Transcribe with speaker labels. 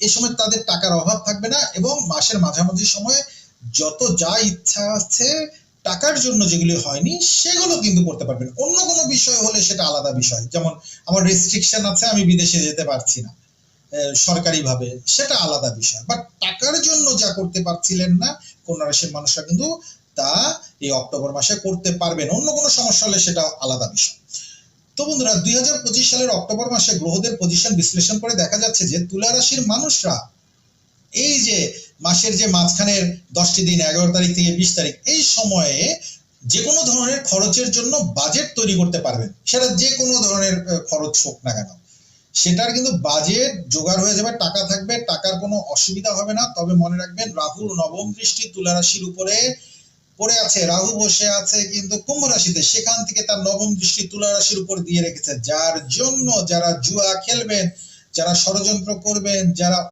Speaker 1: এই সময় তাদের টাকার অভাব থাকবে না এবং মাসের মাঝামাঝি সময়ে যত যা ইচ্ছা আছে টাকার জন্য যেগুলি হয়নি সেগুলো কিন্তু করতে পারবেন। অন্য কোনো বিষয় হলে সেটা আলাদা বিষয়, যেমন আমার রেস্ট্রিকশন আছে, আমি বিদেশে যেতে পারছি না সরকারিভাবে, সেটা আলাদা বিষয়। বাট টাকার জন্য যা করতে পারছিলেন না কন্যা রাশির মানুষরা কিন্তু তা এই অক্টোবর মাসে করতে পারবেন। অন্য কোনো সমস্যা হলে সেটা আলাদা বিষয়। তো বন্ধুরা 2025 সালের অক্টোবর মাসে গ্রহদের পজিশন বিশ্লেষণ করে দেখা যাচ্ছে যে তুলা রাশির মানুষরা এই যে মাসের যে মাঝখানের 10টি দিন 11 তারিখ থেকে 20 তারিখ এই সময়ে যে কোনো ধরনের খরচের জন্য বাজেট তৈরি করতে পারবেন, সেটা যে কোনো ধরনের খরচ হোক না কেন সেটার কিন্তু বাজেট জোগাড় হয়ে যাবে, টাকা থাকবে, টাকার কোনো অসুবিধা হবে না। তবে মনে রাখবেন রাহুর নবম দৃষ্টি তুলা রাশির উপরে পড়ে আছে, রাহু বসে আছে কিন্তু কুম্ভ রাশিতে, সেখান থেকে তার নবম দৃষ্টি তুলা রাশির উপর দিয়ে রেখেছে, যার জন্য যারা জুয়া খেলবেন, যারা ষড়যন্ত্র করবেন, যারা